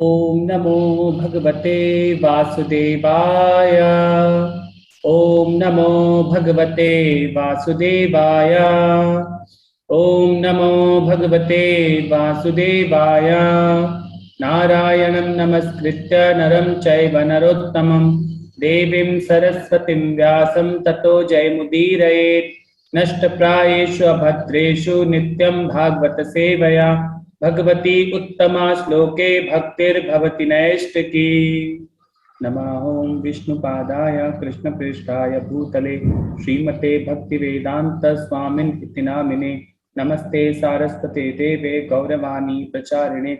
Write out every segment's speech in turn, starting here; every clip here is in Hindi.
ओम नमो भगवते वासुदेवाय। ओम नमो भगवते वासुदेवाय। ओम नमो भगवते वासुदेवाय। नारायणं नमस्कृत्य नरं चैव नरोत्तमं देवीं सरस्वतीं व्यासं ततो जयमुदीरयेत्। नष्टप्रायेषु अभद्रेषु नित्यं भागवत सेवया भगवती उत्तमा श्लोके भक्तिर्भवति नैष्टिकी। नमः ओं विष्णुपादाय कृष्णप्रेष्ठाय भूतले श्रीमते भक्तिवेदांत स्वामिन् इति नामिने। नमस्ते सारस्वते देवे गौरवाणी प्रचारिणे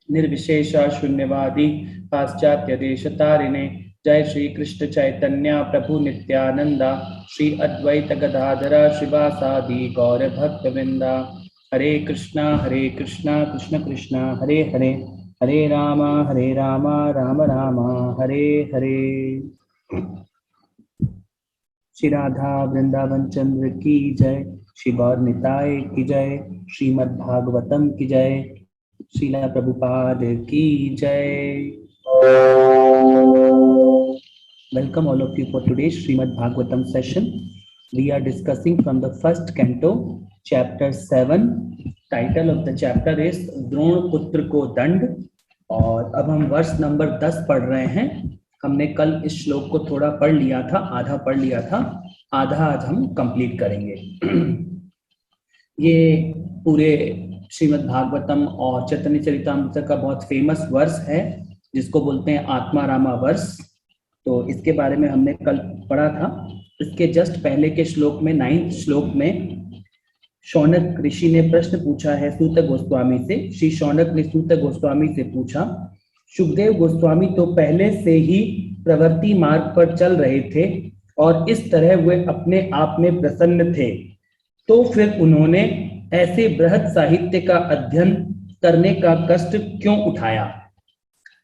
निर्विशेष शून्यवादी पाश्चात्य देशतारिणे। जय श्री कृष्ण चैतन्य प्रभु नित्यानंदा श्री अद्वैत गदाधर शिवासादि गौर भक्तवृंदा। हरे कृष्णा कृष्ण कृष्णा हरे हरे, हरे राम राम राम हरे हरे। श्री राधा वृंदावन चंद्र की जय, श्री गौर निताय की जय, श्रीमद् भागवतम की जय, श्रीला प्रभुपाद की जय। Welcome all of you for today's Srimad Bhagavatam session. We are discussing from the first canto, chapter 7. Title of the chapter is Drona पुत्र को दंड। और अब हम वर्ष नंबर 10 पढ़ रहे हैं। हमने कल इस श्लोक को थोड़ा पढ़ लिया था, आधा पढ़ लिया था, आधा आज हम कंप्लीट करेंगे। ये पूरे श्रीमद् भागवतम और चैतन्य चरितामृत का बहुत फेमस वर्ष है जिसको बोलते हैं आत्मा रामा वर्ष। तो इसके बारे में हमने कल पढ़ा था। इसके जस्ट पहले के श्लोक में 9th श्लोक में शौनक ऋषि ने प्रश्न पूछा है सूत गोस्वामी से। श्री शौनक ने सूत गोस्वामी से पूछा, सुखदेव गोस्वामी तो पहले से ही प्रवृत्ति मार्ग पर चल रहे थे और इस तरह वे अपने आप में प्रसन्न थे, तो फिर उन्होंने ऐसे बृहद साहित्य का अध्ययन करने का कष्ट क्यों उठाया।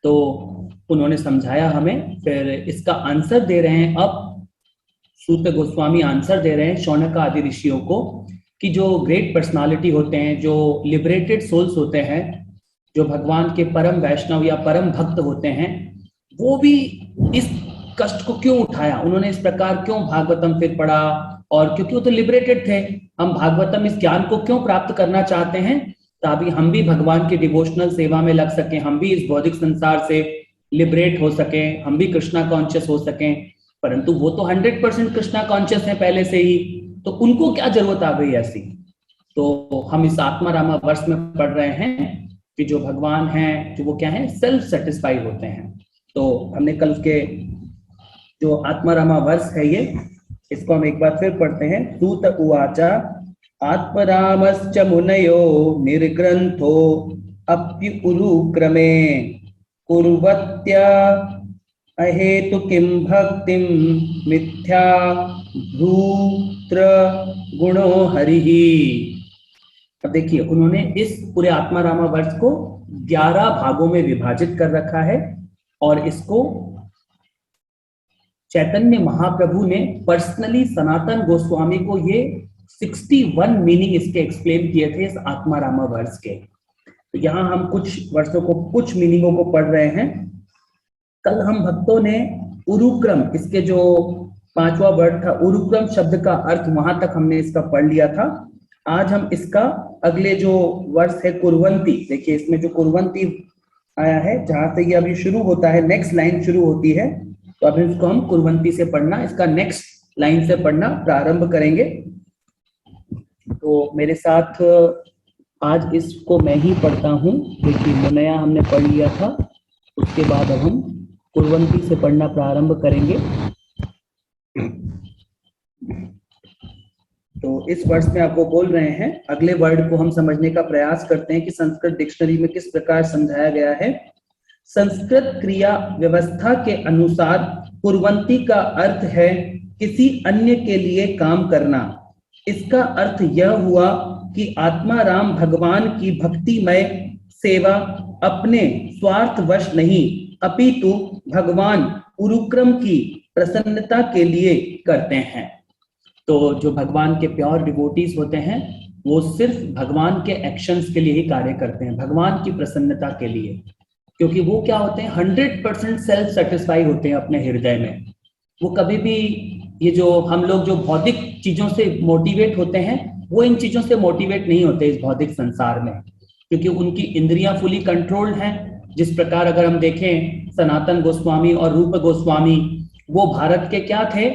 तो उन्होंने समझाया हमें, फिर इसका आंसर दे रहे हैं। अब सूत गोस्वामी आंसर दे रहे हैं शौनक आदि ऋषियों को कि जो ग्रेट पर्सनालिटी होते हैं, जो लिबरेटेड सोल्स होते हैं, जो भगवान के परम वैष्णव या परम भक्त होते हैं, वो भी इस कष्ट को क्यों उठाया, उन्होंने इस प्रकार क्यों भागवतम फिर पढ़ा। और क्योंकि वो तो लिबरेटेड थे, हम भागवतम इस ज्ञान को क्यों प्राप्त करना चाहते हैं, ताकि हम भी भगवान की डिवोशनल सेवा में लग सकें, हम भी इस भौतिक संसार से लिबरेट हो सकें, हम भी कृष्णा कॉन्शियस हो सकें। परंतु वो तो 100% कृष्णा कॉन्शियस है पहले से ही, तो उनको क्या जरूरत आ गई ऐसी। तो हम इस आत्मा रामा वर्ष में पढ़ रहे हैं कि जो भगवान हैं, जो वो क्या है, सेल्फ सेटिस्फाइड होते हैं। तो हमने कल उसके जो आत्मा रामा वर्ष है ये, इसको हम एक बार फिर पढ़ते हैं। सूत उवाचा आत्मरामश्च मुनयो निर्ग्रंथो अप्युरुक्रमे कुर्वत्या अहेतु किं भक्तिं मिथ्या भूत्र गुणो हरिहि। अब देखिए, उन्होंने इस पूरे आत्मा रामा वर्ष को 11 भागों में विभाजित कर रखा है और इसको चैतन्य महाप्रभु ने पर्सनली सनातन गोस्वामी को ये 61 मीनिंग इसके एक्सप्लेन किए थे इस आत्मा रामा वर्ष के। तो यहाँ हम कुछ वर्षों को, कुछ मीनिंगों को पढ़ रहे हैं। कल हम भक्तों ने उरुक्रम, इसके जो 5वां वर्ड था उरुक्रम शब्द का अर्थ, वहां तक हमने इसका पढ़ लिया था। आज हम इसका अगले जो वर्ष है कुर्वंती, देखिए इसमें जो कुर्वंती आया है, जहां से ये अभी शुरू होता है, नेक्स्ट लाइन शुरू होती है, तो अभी इसको हम कुर्वंती से पढ़ना, इसका नेक्स्ट लाइन से पढ़ना प्रारंभ करेंगे। तो मेरे साथ आज इसको मैं ही पढ़ता हूँ। देखिए मुनया हमने पढ़ लिया था, उसके बाद अब हम कुर्वंती से पढ़ना प्रारंभ करेंगे। तो इस वर्ष में आपको बोल रहे हैं, अगले वर्ड को हम समझने का प्रयास करते हैं कि संस्कृत डिक्शनरी में किस प्रकार समझाया गया है। संस्कृत क्रिया व्यवस्था के अनुसार कुर्वंती का अर्थ है किसी अन्य के लिए काम करना। इसका अर्थ यह हुआ कि आत्मा राम भगवान की भक्तिमय सेवा अपने स्वार्थवश नहीं, अपितु भगवान उरुक्रम की प्रसन्नता के लिए करते हैं। तो जो भगवान के प्योर डिवोटीज होते हैं, वो सिर्फ भगवान के एक्शंस के लिए ही कार्य करते हैं, भगवान की प्रसन्नता के लिए। क्योंकि वो क्या होते हैं, 100% सेल्फ सेटिस्फाई होते हैं अपने हृदय में। वो कभी भी ये जो हम लोग जो भौतिक चीजों से मोटिवेट होते हैं, वो इन चीजों से मोटिवेट नहीं होते इस भौतिक संसार में, क्योंकि उनकी इंद्रियां फुली कंट्रोल्ड हैं। जिस प्रकार अगर हम देखें सनातन गोस्वामी और रूप गोस्वामी, वो भारत के क्या थे,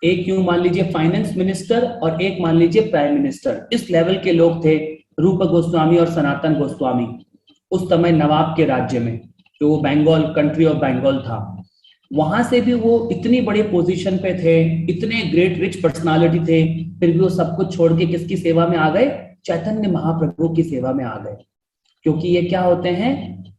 एक यूं मान लीजिए फाइनेंस मिनिस्टर और एक मान लीजिए प्राइम मिनिस्टर, इस लेवल के लोग थे रूप गोस्वामी और सनातन गोस्वामी उस समय नवाब के राज्य में, जो बंगाल, कंट्री ऑफ बंगाल था। वहां से भी वो इतनी बड़ी पोजीशन पे थे, इतने ग्रेट रिच पर्सनालिटी थे, फिर भी वो सब कुछ छोड़ के किसकी सेवा में आ गए, चैतन्य महाप्रभु की सेवा में आ गए। क्योंकि ये क्या होते हैं,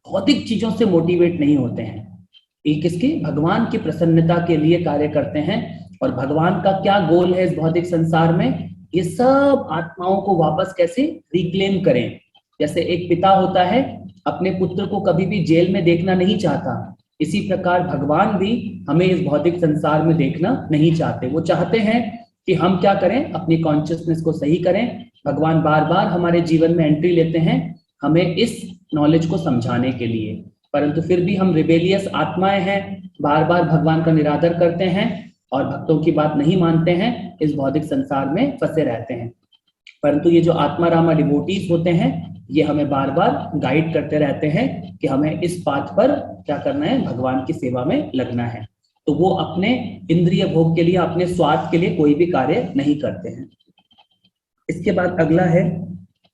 भौतिक चीजों से मोटिवेट नहीं होते हैं, ये किसकी, भगवान की प्रसन्नता के लिए कार्य करते हैं। और भगवान का क्या गोल है इस भौतिक संसार में, ये सब आत्माओं को वापस कैसे रिक्लेम करें। जैसे एक पिता होता है, अपने पुत्र को कभी भी जेल में देखना नहीं चाहता, इसी प्रकार भगवान भी हमें इस भौतिक संसार में देखना नहीं चाहते। वो चाहते हैं कि हम क्या करें, अपनी कॉन्शियसनेस को सही करें। भगवान बार बार हमारे जीवन में एंट्री लेते हैं हमें इस नॉलेज को समझाने के लिए, परंतु फिर भी हम रिबेलियस आत्माएं हैं, बार बार भगवान का निरादर करते हैं और भक्तों की बात नहीं मानते हैं, इस भौतिक संसार में फंसे रहते हैं। परंतु ये जो आत्मा रामा डिवोटीज होते हैं, ये हमें बार बार गाइड करते रहते हैं कि हमें इस पाथ पर क्या करना है, भगवान की सेवा में लगना है। तो वो अपने इंद्रिय भोग के लिए, अपने स्वार्थ के लिए कोई भी कार्य नहीं करते हैं। इसके बाद अगला है,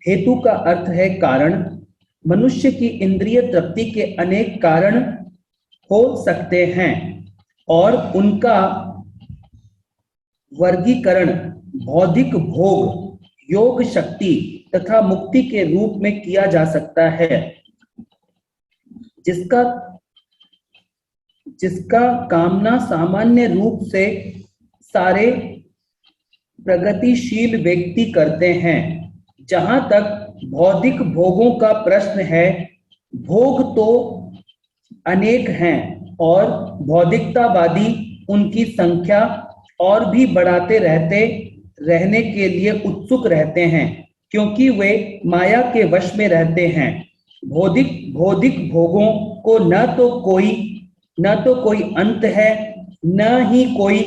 हेतु का अर्थ है कारण। मनुष्य की इंद्रिय तृप्ति के अनेक कारण हो सकते हैं और उनका वर्गीकरण बौद्धिक भोग, योग शक्ति तथा मुक्ति के रूप में किया जा सकता है। जिसका कामना सामान्य रूप से सारे प्रगतिशील व्यक्ति करते हैं। जहां तक भौतिक भोगों का प्रश्न है, भोग तो अनेक हैं और भौतिकतावादी उनकी संख्या और भी बढ़ाते रहने के लिए उत्सुक रहते हैं, क्योंकि वे माया के वश में रहते हैं। भौतिक भोगों को न तो कोई अंत है, न ही कोई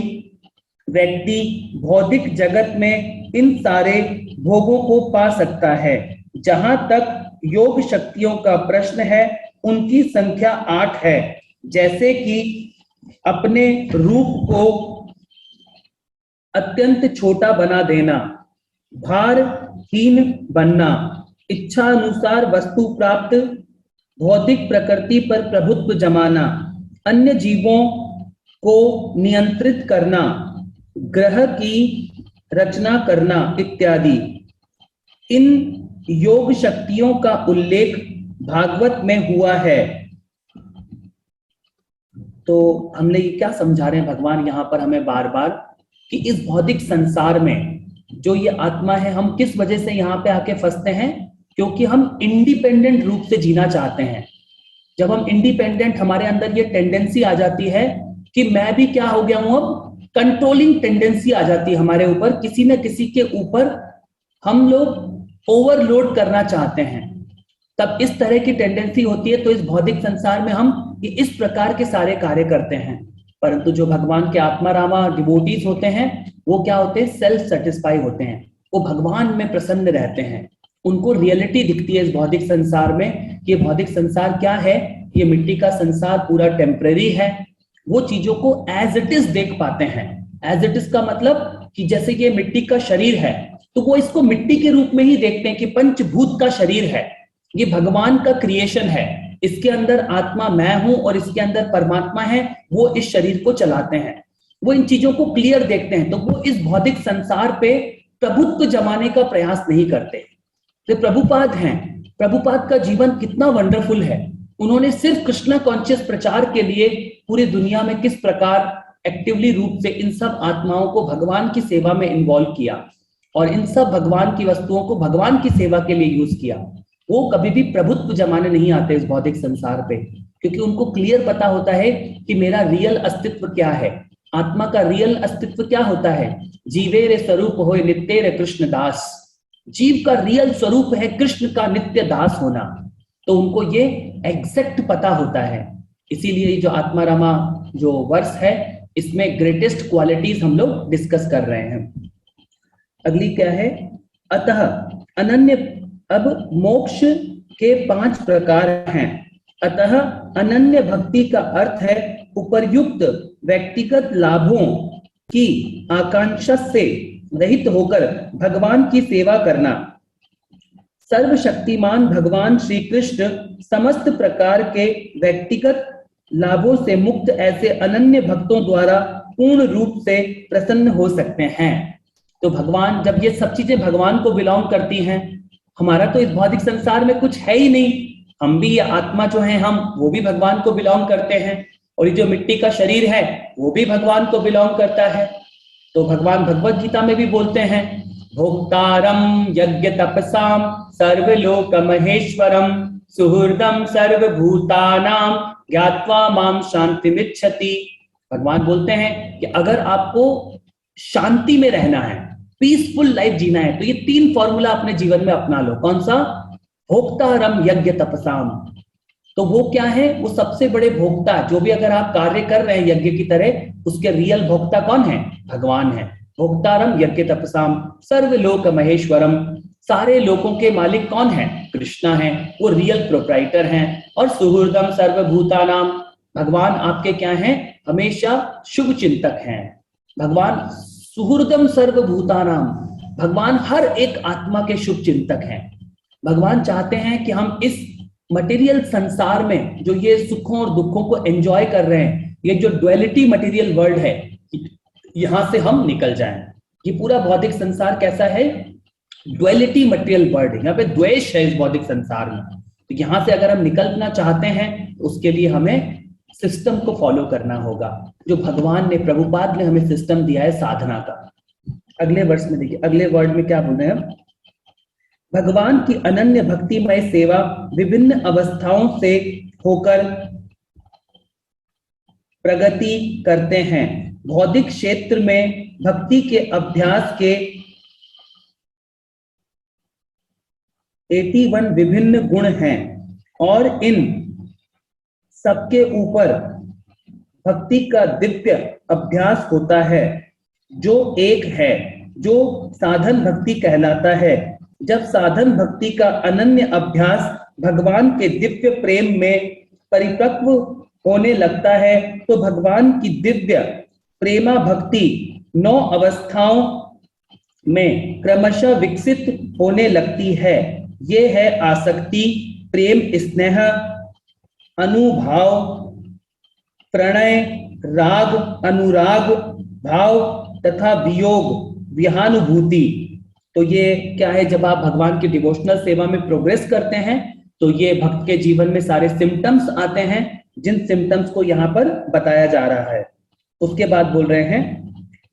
व्यक्ति भौतिक जगत में इन सारे भोगों को पा सकता है। जहां तक योग शक्तियों का प्रश्न है, उनकी संख्या 8 है, जैसे कि अपने रूप को अत्यंत छोटा बना देना, भारहीन बनना, इच्छा अनुसार वस्तु प्राप्त, भौतिक प्रकृति पर प्रभुत्व जमाना, अन्य जीवों को नियंत्रित करना, ग्रह की रचना करना इत्यादि। इन योग शक्तियों का उल्लेख भागवत में हुआ है। तो हमने ये क्या समझा रहे हैं भगवान यहाँ पर हमें बार बार, कि इस भौतिक संसार में जो ये आत्मा है, हम किस वजह से यहाँ पे आके फंसते हैं, क्योंकि हम इंडिपेंडेंट रूप से जीना चाहते हैं। जब हम इंडिपेंडेंट, हमारे अंदर ये टेंडेंसी आ जाती है कि मैं भी क्या हो गया हूं, अब कंट्रोलिंग टेंडेंसी आ जाती है हमारे ऊपर, किसी न किसी के ऊपर हम लोग ओवरलोड करना चाहते हैं, तब इस तरह की टेंडेंसी होती है। तो इस भौतिक संसार में हम इस प्रकार के सारे कार्य करते हैं। परंतु जो भगवान के आत्मा रामा डिवोटीज होते हैं, वो क्या होते हैं, सेल्फ सेटिस्फाई होते हैं, वो भगवान में प्रसन्न रहते हैं। उनको रियलिटी दिखती है इस भौतिक संसार में, ये भौतिक संसार क्या है, ये मिट्टी का संसार पूरा टेम्परेरी है। वो चीजों को एज इट इज देख पाते हैं। एज इट इज का मतलब कि जैसे ये मिट्टी का शरीर है, तो वो इसको मिट्टी के रूप में ही देखते हैं कि पंचभूत का शरीर है, ये भगवान का क्रिएशन है, इसके अंदर आत्मा मैं हूं और इसके अंदर परमात्मा है, वो इस शरीर को चलाते हैं। वो इन चीजों को क्लियर देखते हैं, तो वो इस भौतिक संसार पे प्रभुत्व जमाने का प्रयास नहीं करते। तो प्रभुपाद हैं, प्रभुपाद का जीवन कितना वंडरफुल है। उन्होंने सिर्फ कृष्णा कॉन्शियस प्रचार के लिए पूरी दुनिया में किस प्रकार एक्टिवली रूप से इन सब आत्माओं को भगवान की सेवा में इन्वॉल्व किया और इन सब भगवान की वस्तुओं को भगवान की सेवा के लिए यूज किया। वो कभी भी प्रभुत्व जमाने नहीं आते इस भौतिक संसार पे, क्योंकि उनको क्लियर पता होता है कि मेरा रियल अस्तित्व क्या है। आत्मा का रियल अस्तित्व क्या होता है, जीवे रे स्वरूप होए नित्य रे कृष्ण दास। जीव का रियल स्वरूप है कृष्ण का नित्य दास होना। तो उनको ये एग्जैक्ट पता होता है। इसीलिए जो आत्मा रामा जो वर्स है, इसमें ग्रेटेस्ट क्वालिटीज हम लोग डिस्कस कर रहे हैं। अगली क्या है, अतः अनन्य। अब मोक्ष के 5 प्रकार हैं। अतः अनन्य भक्ति का अर्थ है उपर्युक्त व्यक्तिगत लाभों की आकांक्षा से रहित होकर भगवान की सेवा करना। सर्वशक्तिमान भगवान श्री कृष्ण समस्त प्रकार के व्यक्तिगत लाभों से मुक्त ऐसे अनन्य भक्तों द्वारा पूर्ण रूप से प्रसन्न हो सकते हैं। तो भगवान, जब ये सब चीजें भगवान को बिलोंग करती हैं, हमारा तो इस भौतिक संसार में कुछ है ही नहीं, हम भी, ये आत्मा जो है हम, वो भी भगवान को बिलोंग करते हैं, और ये जो मिट्टी का शरीर है वो भी भगवान को बिलोंग करता है। तो भगवान भगवत गीता में भी बोलते हैं, भोक्तारम यज्ञ तपसाम सर्वलोक महेश्वरम सुहृदम सर्वभूतानाम ज्ञात्वा माम शांतिमिच्छति। भगवान बोलते हैं कि अगर आपको शांति में रहना है, पीसफुल लाइफ जीना है, तो ये 3 फॉर्मूला अपने जीवन में अपना लो। कौन सा? भोक्तारम यज्ञ तपसाम। तो वो क्या है? वो सबसे बड़े भोक्ता, जो भी अगर आप कार्य कर रहे हैं यज्ञ की तरह, उसके रियल भोक्ता कौन है? भगवान है। भोक्तारम यज्ञ तपसाम सर्वलोक महेश्वरम, सारे लोगों के मालिक कौन है? कृष्णा है, वो रियल प्रोप्राइटर हैं। और सुहृदम सर्वभूतानाम, भगवान आपके क्या हैं? हमेशा शुभ चिंतक हैं। भगवान सुहृदम सर्वभूतानाम, भगवान हर एक आत्मा के शुभ चिंतक हैं। भगवान चाहते हैं कि हम इस मटेरियल संसार में जो ये सुखों और दुखों को एंजॉय कर रहे हैं, ये जो डुअलिटी मटेरियल वर्ल्ड है, यहां से हम निकल जाएं। ये पूरा भौतिक संसार कैसा है? डुअलिटी मटेरियल वर्ल्ड, यहाँ पे द्वेष है इस भौतिक संसार में। तो यहाँ से अगर हम निकलना चाहते हैं, उसके लिए हमें सिस्टम को फॉलो करना होगा, जो भगवान ने, प्रभुपाद ने हमें सिस्टम दिया है साधना का। अगले वर्ष में देखिए, अगले वर्ड में क्या बोल रहे हैं? भगवान की अनन्य भक्तिमय सेवा विभिन्न अवस्थाओं से होकर प्रगति करते हैं। भौतिक क्षेत्र में भक्ति के अभ्यास के 81 विभिन्न गुण हैं, और इन सबके ऊपर भक्ति का दिव्य अभ्यास होता है, जो एक है, जो साधन भक्ति कहलाता है। जब साधन भक्ति का अनन्य अभ्यास भगवान के दिव्य प्रेम में परिपक्व होने लगता है, तो भगवान की दिव्य प्रेमा भक्ति 9 अवस्थाओं में क्रमशः विकसित होने लगती है। ये है आसक्ति, प्रेम, स्नेह, अनुभाव, प्रणय, राग, अनुराग भाव तथा वियोग, विहानुभूति। तो ये क्या है? जब आप भगवान की डिवोशनल सेवा में प्रोग्रेस करते हैं, तो ये भक्त के जीवन में सारे सिम्टम्स आते हैं, जिन सिम्टम्स को यहाँ पर बताया जा रहा है। उसके बाद बोल रहे हैं,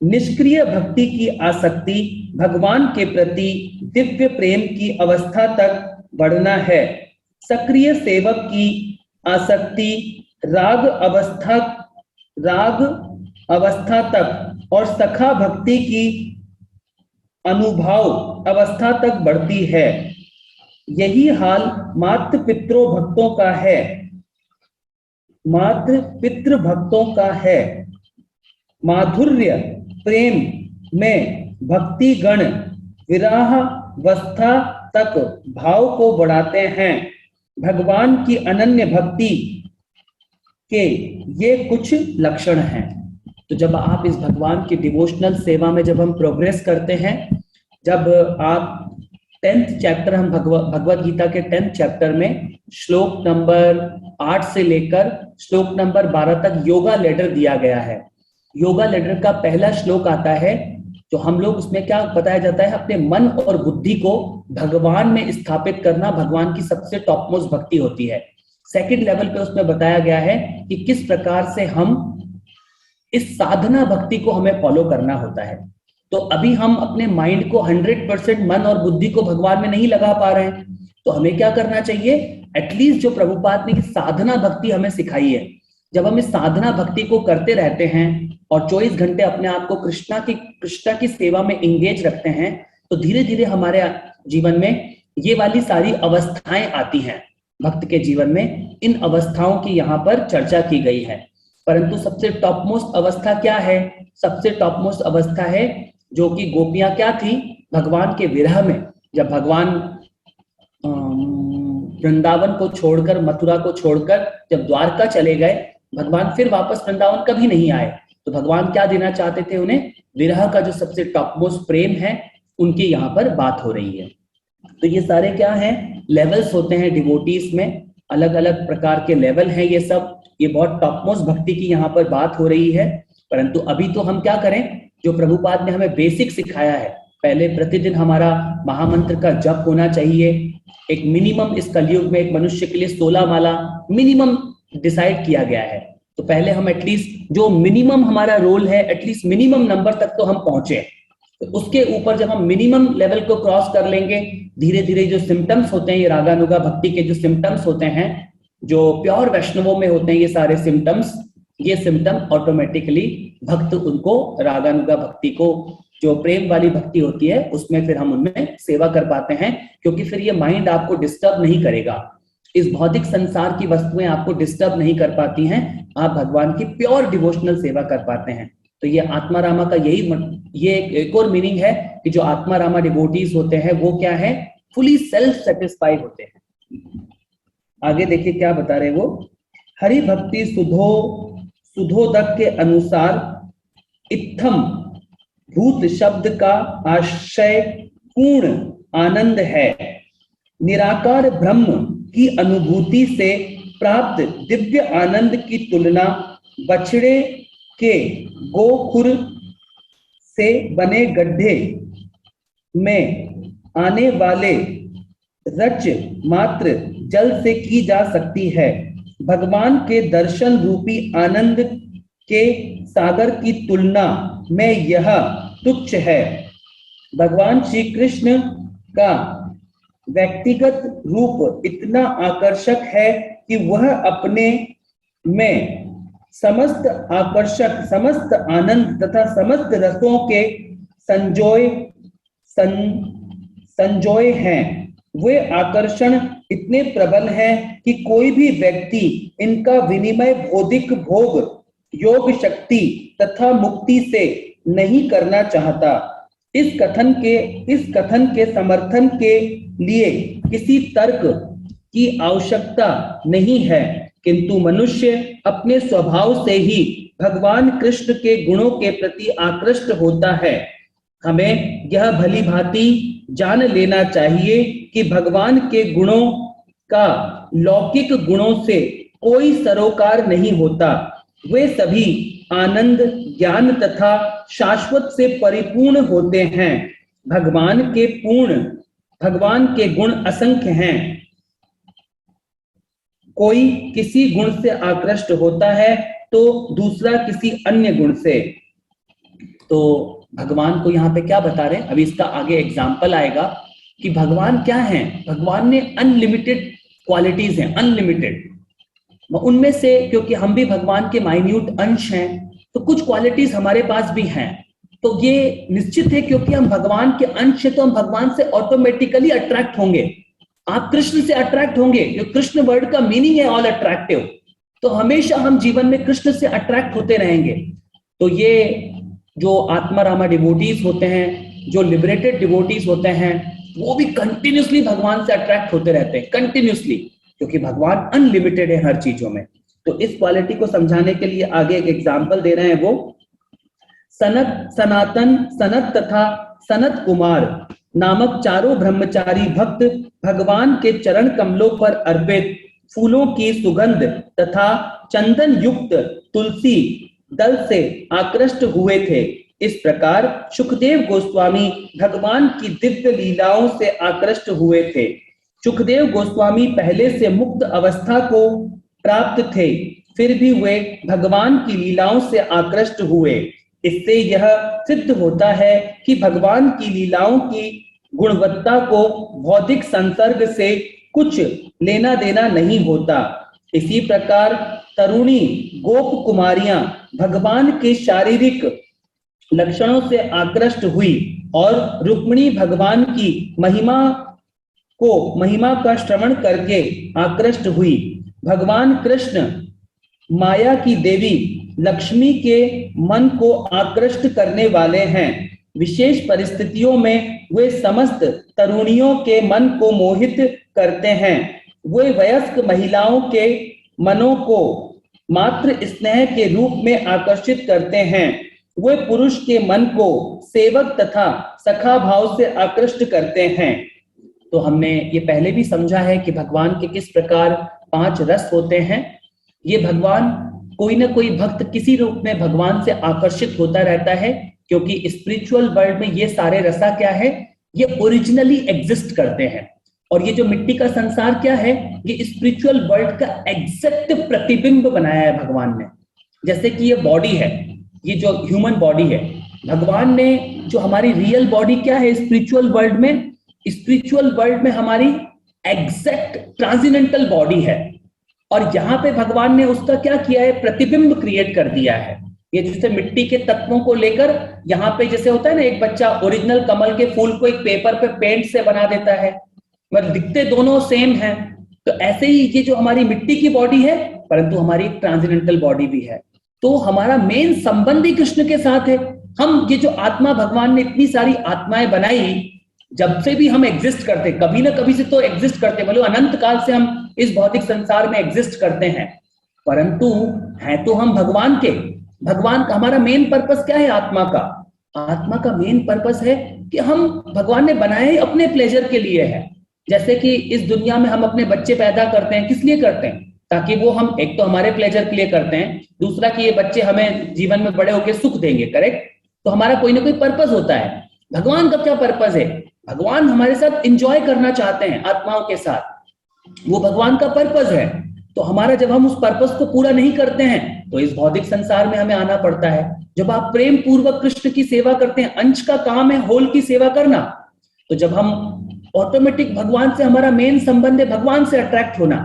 निष्क्रिय भक्ति की आसक्ति भगवान के प्रति दिव्य प्रेम की अवस्था तक बढ़ना है। सक्रिय सेवक की आसक्ति राग अवस्था तक और सखा भक्ति की अनुभाव अवस्था तक बढ़ती है। यही हाल मातृ पितृ भक्तों का है। मातृ पितृ भक्तों का है। माधुर्य प्रेम में भक्ति गण विराहावस्था तक भाव को बढ़ाते हैं। भगवान की अनन्य भक्ति के ये कुछ लक्षण हैं। तो जब आप इस भगवान की डिवोशनल सेवा में जब हम प्रोग्रेस करते हैं, जब आप 10th चैप्टर, हम भगवत गीता के 10th चैप्टर में श्लोक नंबर 8 से लेकर श्लोक नंबर 12 तक योगा लेडर दिया गया है। योगा लेडर का पहला श्लोक आता है, तो हम लोग उसमें क्या बताया जाता है? अपने मन और बुद्धि को भगवान में स्थापित करना भगवान की सबसे टॉप मोस्ट भक्ति होती है। सेकंड लेवल पे उसमें बताया गया है कि किस प्रकार से हम इस साधना भक्ति को हमें फॉलो करना होता है। तो अभी हम अपने माइंड को 100% मन और बुद्धि को भगवान में नहीं लगा पा रहे हैं, तो हमें क्या करना चाहिए? एटलीस्ट जो प्रभुपाद ने साधना भक्ति हमें सिखाई है, जब हम इस साधना भक्ति को करते रहते हैं और 24 घंटे अपने आप को कृष्णा की सेवा में इंगेज रखते हैं, तो धीरे धीरे हमारे जीवन में ये वाली सारी अवस्थाएं आती हैं। भक्त के जीवन में इन अवस्थाओं की यहाँ पर चर्चा की गई है। परंतु सबसे टॉप मोस्ट अवस्था क्या है? सबसे टॉप मोस्ट अवस्था है जो कि गोपियां क्या थी, भगवान के विरह में, जब भगवान वृंदावन को छोड़कर, मथुरा को छोड़कर जब द्वारका चले गए, भगवान फिर वापस वृंदावन कभी नहीं आए। तो भगवान क्या देना चाहते थे उन्हें? विरह का जो सबसे टॉप मोस्ट प्रेम है, उनकी यहाँ पर बात हो रही है। तो ये सारे क्या हैं? लेवल्स होते हैं डिवोटीज में, अलग अलग प्रकार के लेवल हैं ये सब। ये बहुत टॉप मोस्ट भक्ति की यहाँ पर बात हो रही है। परंतु अभी तो हम क्या करें, जो प्रभुपाद ने हमें बेसिक सिखाया है, पहले प्रतिदिन हमारा महामंत्र का जप होना चाहिए। एक मिनिमम इस कलयुग में एक मनुष्य के लिए 16 माला मिनिमम डिसाइड किया गया है। तो पहले हम एटलीस्ट जो मिनिमम हमारा रोल है, एटलीस्ट मिनिमम नंबर तक तो हम पहुंचे। तो उसके ऊपर जब हम मिनिमम लेवल को क्रॉस कर लेंगे, धीरे धीरे जो सिम्टम्स होते हैं, ये रागानुगा भक्ति के जो सिम्टम्स होते हैं, जो प्योर वैष्णवों में होते हैं, ये सारे सिम्टम्स, ये सिम्टम ऑटोमेटिकली भक्त उनको रागानुगा भक्ति को, जो प्रेम वाली भक्ति होती है, उसमें फिर हम उनमें सेवा कर पाते हैं। क्योंकि फिर ये माइंड आपको डिस्टर्ब नहीं करेगा, इस भौतिक संसार की वस्तुएं आपको डिस्टर्ब नहीं कर पाती हैं, आप भगवान की प्योर डिवोशनल सेवा कर पाते हैं। तो ये आत्मा रामा का ये एक और मीनिंग है कि जो आत्मा रामा डिवोटीज होते हैं वो क्या है? फुली सेल्फ सेटिस्फाइड होते हैं। आगे देखिए क्या बता रहे वो, हरि भक्ति सुधोदक के अनुसार इत्थम भूत शब्द का आशय पूर्ण आनंद है। निराकार ब्रह्म की अनुभूति से प्राप्त दिव्य आनंद की तुलना बछड़े के गोखुर से बने गड्ढे में आने वाले रच मात्र जल से की जा सकती है। भगवान के दर्शन रूपी आनंद के सागर की तुलना में यह तुच्छ है। भगवान श्री कृष्ण का व्यक्तिगत रूप इतना आकर्षक है कि वह अपने में समस्त आकर्षक, समस्त आनंद तथा समस्त रसों के संजोय हैं। वे आकर्षण इतने प्रबल हैं कि कोई भी व्यक्ति इनका विनिमय भौतिक भोग, योग शक्ति तथा मुक्ति से नहीं करना चाहता। इस कथन के समर्थन के लिए किसी तर्क की आवश्यकता नहीं है, किंतु मनुष्य अपने स्वभाव से ही भगवान कृष्ण के गुणों के प्रति आकृष्ट होता है। हमें यह भली भांति जान लेना चाहिए कि भगवान के गुणों का लौकिक गुणों से कोई सरोकार नहीं होता। वे सभी आनंद, ज्ञान तथा शाश्वत से परिपूर्ण होते हैं। भगवान के गुण असंख्य हैं। कोई किसी गुण से आकृष्ट होता है तो दूसरा किसी अन्य गुण से। तो भगवान को यहाँ पे क्या बता रहे हैं, अभी इसका आगे एग्जाम्पल आएगा कि भगवान क्या हैं। भगवान ने अनलिमिटेड क्वालिटीज हैं, अनलिमिटेड। उनमें से, क्योंकि हम भी भगवान के माइन्यूट अंश हैं, तो कुछ क्वालिटीज हमारे पास भी हैं। तो ये निश्चित है, क्योंकि हम भगवान के अंश हैं तो हम भगवान से ऑटोमेटिकली अट्रैक्ट होंगे। आप कृष्ण से अट्रैक्ट होंगे, जो कृष्ण वर्ड का मीनिंग है ऑल अट्रैक्टिव। तो हमेशा हम जीवन में कृष्ण से अट्रैक्ट होते रहेंगे। तो ये जो आत्मा रामा डिवोटीज होते हैं, जो लिबरेटेड डिवोटीज होते हैं, वो भी कंटिन्यूसली भगवान से अट्रैक्ट होते रहते हैं, कंटिन्यूसली, क्योंकि भगवान अनलिमिटेड है हर चीजों में। तो इस क्वालिटी को समझाने के लिए आगे एक एग्जाम्पल दे रहे हैं वो। सनत तथा सनत कुमार नामक चारों ब्रह्मचारी भक्त भगवान के चरण कमलों पर अर्पित फूलों की सुगंध तथा चंदन युक्त तुलसी दल से आकृष्ट हुए थे। इस प्रकार सुखदेव गोस्वामी भगवान की दिव्य लीलाओं से आकृष्ट हुए थे। सुखदेव गोस्वामी पहले से मुक्त अवस्था को प्राप्त थे, फिर भी वे भगवान की लीलाओं से आकृष्ट हुए। इससे यह सिद्ध होता है कि भगवान की लीलाओं की गुणवत्ता को भौतिक संसर्ग से कुछ लेना देना नहीं होता। इसी प्रकार तरुणी गोप कुमारियां भगवान के शारीरिक लक्षणों से आकृष्ट हुई और रुक्मिणी भगवान की महिमा को महिमा का श्रवण करके आकृष्ट हुई। भगवान कृष्ण माया की देवी लक्ष्मी के मन को आकृष्ट करने वाले हैं। विशेष परिस्थितियों में वे समस्त तरुणियों के मन को मोहित करते हैं। वे वयस्क महिलाओं के मनों को मात्र स्नेह के रूप में आकर्षित करते हैं। वे पुरुष के मन को सेवक तथा सखा भाव से आकृष्ट करते हैं। तो हमने ये पहले भी समझा है कि भगवान के किस प्रकार 5 रस होते हैं। ये भगवान, कोई ना कोई भक्त किसी रूप में भगवान से आकर्षित होता रहता है, क्योंकि स्पिरिचुअल वर्ल्ड में ये सारे रसा क्या है, ये ओरिजिनली एग्जिस्ट करते हैं। और ये जो मिट्टी का संसार क्या है, ये स्पिरिचुअल वर्ल्ड का एग्जैक्ट प्रतिबिंब बनाया है भगवान ने। जैसे कि ये बॉडी है, ये जो ह्यूमन बॉडी है, भगवान ने जो हमारी रियल बॉडी क्या है स्पिरिचुअल वर्ल्ड में, स्पिरिचुअल वर्ल्ड में हमारी एग्जैक्ट ट्रांसेंडेंटल बॉडी है। और यहाँ पे भगवान ने उसका क्या किया है, प्रतिबिंब क्रिएट कर दिया है। ये जैसे मिट्टी के तत्वों को लेकर यहाँ पे जैसे होता है ना, एक बच्चा ओरिजिनल कमल के फूल को एक पेपर पे पेंट से बना देता है, मतलब दिखते दोनों सेम हैं। तो ऐसे ही ये जो हमारी मिट्टी की बॉडी है, परंतु हमारी ट्रांसेंडेंटल बॉडी भी है। तो हमारा मेन संबंध ही कृष्ण के साथ है। हम ये जो आत्मा, भगवान ने इतनी सारी आत्माएं बनाई, जब से भी हम एग्जिस्ट करते, कभी ना कभी से तो एग्जिस्ट करते, मतलब अनंत काल से हम इस भौतिक संसार में एग्जिस्ट करते हैं, परंतु है तो हम भगवान के। भगवान का हमारा मेन पर्पस क्या है, आत्मा का? आत्मा का मेन पर्पस है कि हम, भगवान ने बनाए ही अपने प्लेजर के लिए है। जैसे कि इस दुनिया में हम अपने बच्चे पैदा करते हैं, किस लिए करते हैं? ताकि वो हम, एक तो हमारे प्लेजर के लिए करते हैं, दूसरा कि ये बच्चे हमें जीवन में बड़े होकर सुख देंगे, करेक्ट? तो हमारा कोई ना कोई पर्पस होता है। भगवान का क्या पर्पस है? भगवान हमारे साथ एंजॉय करना चाहते हैं, आत्माओं के साथ, वो भगवान का पर्पस है। तो हमारा जब हम उस पर्पस को पूरा नहीं करते हैं तो इस भौतिक संसार में हमें आना पड़ता है। जब आप प्रेम पूर्वक कृष्ण की सेवा करते हैं, अंश का काम है होल की सेवा करना, तो जब हम ऑटोमेटिक भगवान से, हमारा मेन संबंध है भगवान से अट्रैक्ट होना,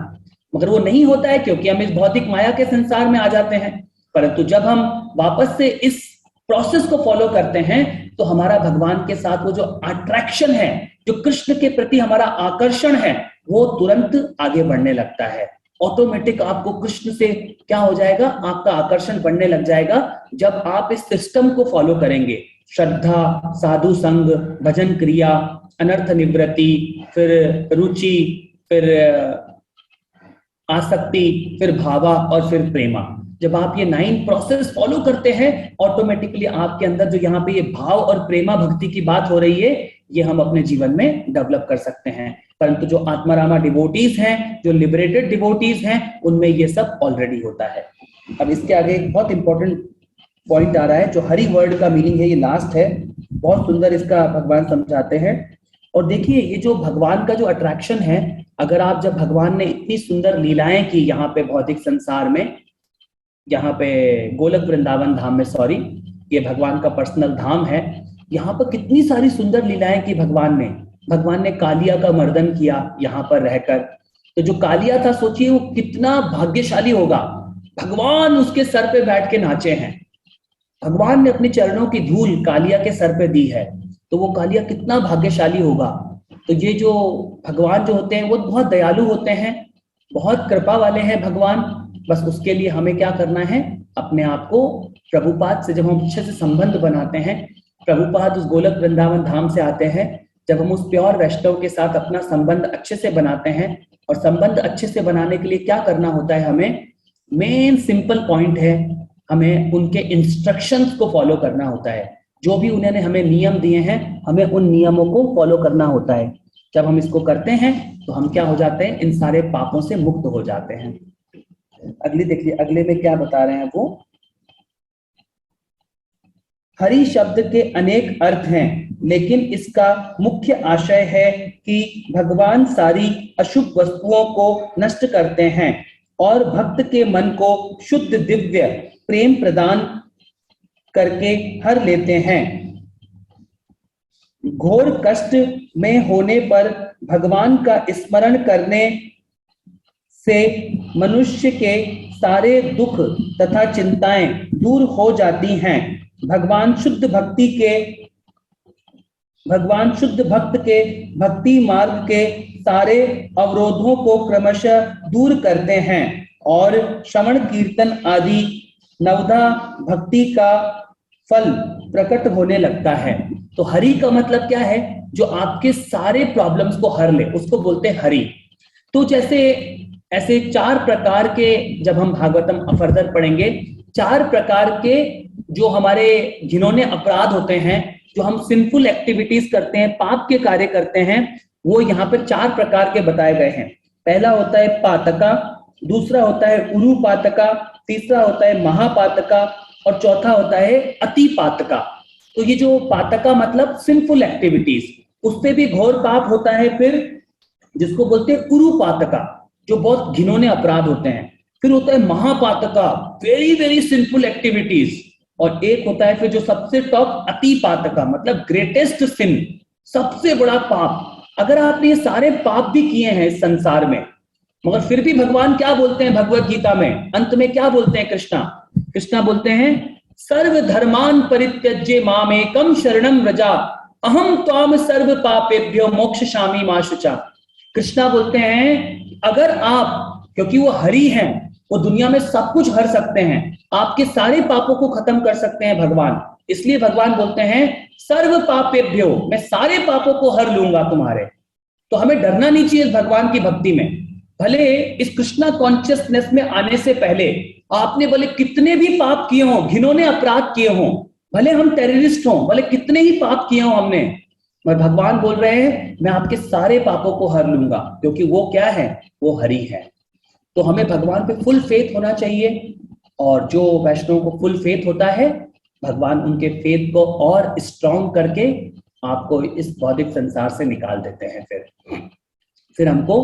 मगर वो नहीं होता है क्योंकि हम इस भौतिक माया के संसार में आ जाते हैं। परंतु जब हम वापस से इस प्रोसेस को फॉलो करते हैं तो हमारा भगवान के साथ वो जो अट्रैक्शन है, जो कृष्ण के प्रति हमारा आकर्षण है, वो तुरंत आगे बढ़ने लगता है। ऑटोमेटिक आपको कृष्ण से क्या हो जाएगा, आपका आकर्षण बढ़ने लग जाएगा जब आप इस सिस्टम को फॉलो करेंगे। श्रद्धा, साधु संग, भजन क्रिया, अनर्थ निवृत्ति, फिर रुचि, फिर आसक्ति, फिर भावा और फिर प्रेमा। जब आप ये 9 प्रोसेस फॉलो करते हैं, ऑटोमेटिकली आपके अंदर जो यहाँ पे ये भाव और प्रेमा भक्ति की बात हो रही है, ये हम अपने जीवन में डेवलप कर सकते हैं। परंतु जो आत्मारामा डिवोटीज हैं, जो लिबरेटेड डिवोटीज हैं, उनमें ये सब ऑलरेडी होता है। अब इसके आगे एक बहुत इंपॉर्टेंट पॉइंट आ रहा है, जो हरि वर्ड का मीनिंग है, ये लास्ट है, बहुत सुंदर इसका भगवान समझाते हैं। और देखिए, ये जो भगवान का जो अट्रैक्शन है, अगर आप, जब भगवान ने इतनी सुंदर लीलाएं की यहाँ पे भौतिक संसार में, यहाँ पे गोलक वृंदावन धाम में, सॉरी, ये भगवान का पर्सनल धाम है, यहाँ पर कितनी सारी सुंदर लीलाएं की भगवान ने कालिया का मर्दन किया यहाँ पर रहकर। तो जो कालिया था, सोचिए वो कितना भाग्यशाली होगा, भगवान उसके सर पे बैठ के नाचे हैं, भगवान ने अपने चरणों की धूल कालिया के सर पे दी है, तो वो कालिया कितना भाग्यशाली होगा। तो ये जो भगवान जो होते हैं वो बहुत दयालु होते हैं, बहुत कृपा वाले हैं भगवान। बस उसके लिए हमें क्या करना है, अपने आप को प्रभुपाद से जब हम अच्छे से संबंध बनाते हैं, प्रभुपाद उस गोलक वृंदावन धाम से आते हैं, जब हम उस प्योर वैष्णव के साथ अपना संबंध अच्छे से बनाते हैं, और संबंध अच्छे से बनाने के लिए क्या करना होता है, हमें मेन सिंपल पॉइंट है, हमें उनके इंस्ट्रक्शंस को फॉलो करना होता है। जो भी उन्होंने हमें नियम दिए हैं, हमें उन नियमों को फॉलो करना होता है। जब हम इसको करते हैं तो हम क्या हो जाते हैं, इन सारे पापों से मुक्त हो जाते हैं। अगली देखिए, अगले में क्या बता रहे हैं वो, हरि शब्द के अनेक अर्थ हैं, लेकिन इसका मुख्य आशय है कि भगवान सारी अशुभ वस्तुओं को नष्ट करते हैं और भक्त के मन को शुद्ध दिव्य प्रेम प्रदान करके हर लेते हैं। घोर कष्ट में होने पर भगवान का स्मरण करने से मनुष्य के सारे दुख तथा चिंताएं दूर हो जाती हैं। भगवान शुद्ध भक्त के भक्ति मार्ग के सारे अवरोधों को क्रमशः दूर करते हैं और श्रवण कीर्तन आदि नवधा भक्ति का फल प्रकट होने लगता है। तो हरि का मतलब क्या है? जो आपके सारे प्रॉब्लम्स को हर ले, उसको बोलते हैं हरि। तो जैसे ऐसे 4 प्रकार के, जब हम भागवतम फर्दर पढ़ेंगे, 4 प्रकार के जो हमारे घिनौने अपराध होते हैं, जो हम सिंफुल एक्टिविटीज करते हैं, पाप के कार्य करते हैं, वो यहाँ पर 4 प्रकार के बताए गए हैं। पहला होता है पातका, दूसरा होता है उरु पातका, तीसरा होता है महापातका और चौथा होता है अति पातका। तो ये जो पातका मतलब सिंफुल एक्टिविटीज, उससे भी घोर पाप होता है। फिर जिसको बोलते हैं उरु पातका, जो बहुत घिनौने अपराध होते हैं। फिर होता है महापातका, वेरी वेरी सिंपल एक्टिविटीज। और एक होता है फिर जो सबसे टॉप अति पातका, मतलब ग्रेटेस्ट सिन, सबसे बड़ा पाप। अगर आपने ये सारे पाप भी किए हैं इस संसार में, मगर फिर भी भगवान क्या बोलते हैं भगवत गीता में, अंत में क्या बोलते हैं कृष्णा बोलते हैं, सर्व धर्मान परित्यज्य मामेकम शरणम व्रजा अहम त्वाम सर्व पापेभ्यो मोक्षयामि मा शुचा। कृष्णा बोलते हैं अगर आप, क्योंकि वो हरि हैं, वो दुनिया में सब कुछ हर सकते हैं, आपके सारे पापों को खत्म कर सकते हैं भगवान, इसलिए भगवान बोलते हैं सर्व पापेभ्यो, मैं सारे पापों को हर लूंगा तुम्हारे। तो हमें डरना नहीं चाहिए इस भगवान की भक्ति में। भले इस कृष्णा कॉन्शियसनेस में आने से पहले आपने भले कितने भी पाप किए हों, घिनौने अपराध किए हों, भले हम टेररिस्ट हों, भले कितने ही पाप किए हों हमने, मगर भगवान बोल रहे हैं मैं आपके सारे पापों को हर लूंगा, क्योंकि वो क्या है, वो हरि है। तो हमें भगवान पे फुल फेथ होना चाहिए, और जो वैष्णव को फुल फेथ होता है, भगवान उनके फेथ को और स्ट्रॉन्ग करके आपको इस भौतिक संसार से निकाल देते हैं। फिर हमको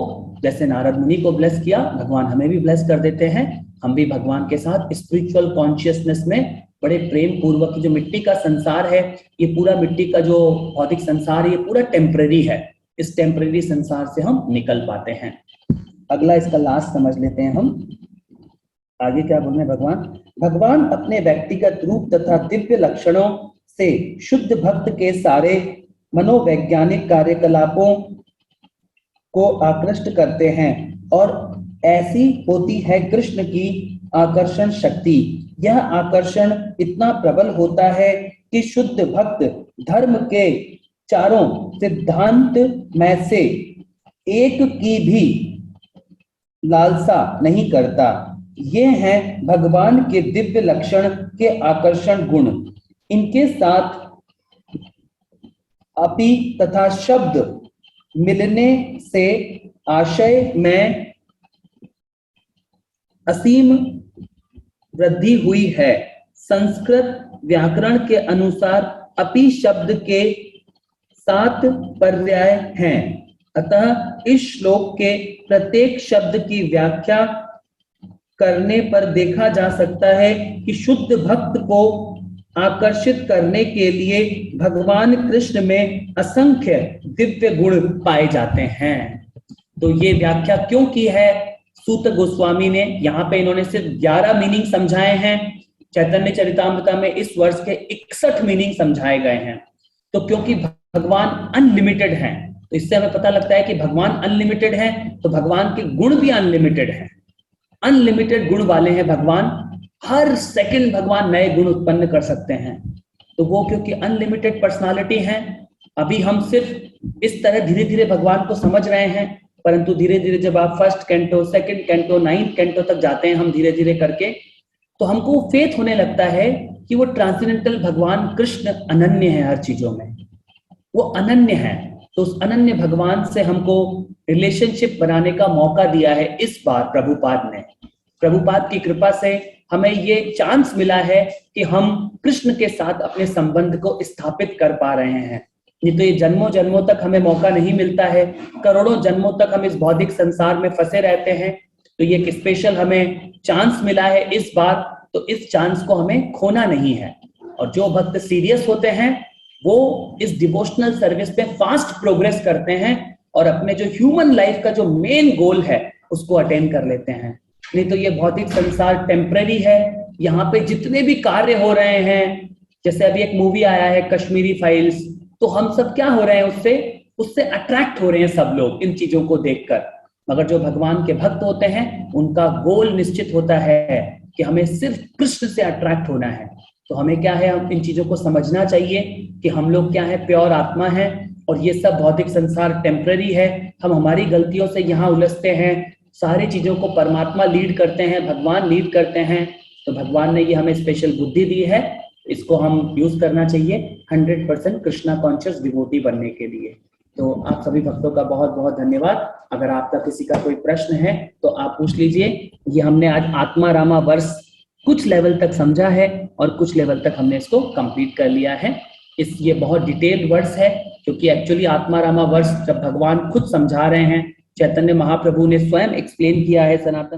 जैसे नारद मुनि को ब्लेस किया, भगवान हमें भी ब्लेस कर देते हैं। हम भी भगवान के साथ स्पिरिचुअल कॉन्शियसनेस में बड़े प्रेम पूर्वक, जो मिट्टी का संसार है, ये पूरा मिट्टी का जो भौतिक संसार है, ये पूरा टेम्परेरी है, इस टेम्परेरी संसार से हम निकल पाते हैं। अगला इसका लास्ट समझ लेते हैं हम। आगे क्या बोल रहे हैं भगवान अपने व्यक्तिगत रूप तथा दिव्य लक्षणों से शुद्ध भक्त के सारे मनोवैज्ञानिक कार्यकलापों को आकृष्ट करते हैं, और ऐसी होती है कृष्ण की आकर्षण शक्ति। यह आकर्षण इतना प्रबल होता है कि शुद्ध भक्त धर्म के चारों सिद्धांत में से एक की भी लालसा नहीं करता। ये हैं भगवान के दिव्य लक्षण के आकर्षण गुण। इनके साथ अपि तथा शब्द मिलने से आशय में असीम वृद्धि हुई है। संस्कृत व्याकरण के अनुसार अपि शब्द के 7 पर्याय हैं, अतः इस श्लोक के प्रत्येक शब्द की व्याख्या करने पर देखा जा सकता है कि शुद्ध भक्त को आकर्षित करने के लिए भगवान कृष्ण में असंख्य दिव्य गुण पाए जाते हैं। तो ये व्याख्या क्यों की है सूत गोस्वामी ने? यहाँ पे इन्होंने सिर्फ 11 मीनिंग समझाए हैं। चैतन्य चरितामृत में इस वर्ष के 61 मीनिंग समझाए गए हैं। तो क्योंकि भगवान अनलिमिटेड हैं, तो इससे हमें पता लगता है कि भगवान अनलिमिटेड हैं, तो भगवान के गुण भी अनलिमिटेड हैं। अनलिमिटेड गुण वाले हैं भगवान, हर सेकंड भगवान नए गुण उत्पन्न कर सकते हैं। तो वो क्योंकि अनलिमिटेड पर्सनालिटी हैं, अभी हम सिर्फ इस तरह धीरे धीरे भगवान को समझ रहे हैं, परंतु धीरे धीरे जब आप first canto, second canto, 9th canto तक जाते हैं हम धीरे धीरे करके, तो हमको फेथ होने लगता है कि वो ट्रांसेंडेंटल भगवान कृष्ण अनन्य है, हर चीजों में वो अनन्य है। तो उस अनन्य भगवान से हमको रिलेशनशिप बनाने का मौका दिया है इस बार प्रभुपाद ने। प्रभुपाद की कृपा से हमें ये चांस मिला है कि हम कृष्ण के साथ अपने संबंध को स्थापित कर पा रहे हैं। नहीं तो ये जन्मों जन्मों तक हमें मौका नहीं मिलता है, करोड़ों जन्मों तक हम इस भौतिक संसार में फंसे रहते हैं। तो ये एक स्पेशल हमें चांस मिला है इस बार, तो इस चांस को हमें खोना नहीं है। और जो भक्त सीरियस होते हैं वो इस डिवोशनल सर्विस पे फास्ट प्रोग्रेस करते हैं और अपने जो ह्यूमन लाइफ का जो मेन गोल है उसको अटेन कर लेते हैं। नहीं तो ये भौतिक संसार टेम्पररी है। यहाँ पे जितने भी कार्य हो रहे हैं, जैसे अभी एक मूवी आया है कश्मीरी फाइल्स, तो हम सब क्या हो रहे हैं उससे, उससे अट्रैक्ट हो रहे हैं सब लोग इन चीजों को देखकर। मगर जो भगवान के भक्त होते हैं उनका गोल निश्चित होता है कि हमें सिर्फ कृष्ण से अट्रैक्ट होना है। तो हमें क्या है, हम इन चीजों को समझना चाहिए कि हम लोग क्या है, प्योर आत्मा है और ये सब भौतिक संसार टेम्पररी है। हम हमारी गलतियों से यहाँ उलझते हैं, सारी चीजों को परमात्मा लीड करते हैं, भगवान लीड करते हैं। तो भगवान ने ये हमें स्पेशल बुद्धि दी है, इसको हम यूज करना चाहिए 100% कृष्णा कॉन्शियस डिवोटी बनने के लिए। तो आप सभी भक्तों का बहुत बहुत धन्यवाद। अगर आपका किसी का कोई प्रश्न है तो आप पूछ लीजिए। ये हमने आज आत्मा रामा वर्ष कुछ लेवल तक समझा है और कुछ लेवल तक हमने इसको कंप्लीट कर लिया है। ये बहुत डिटेल्ड वर्ड्स है, क्योंकि एक्चुअली आत्मा रामा वर्ष जब भगवान खुद समझा रहे हैं, चैतन्य महाप्रभु ने स्वयं एक्सप्लेन किया है सनातन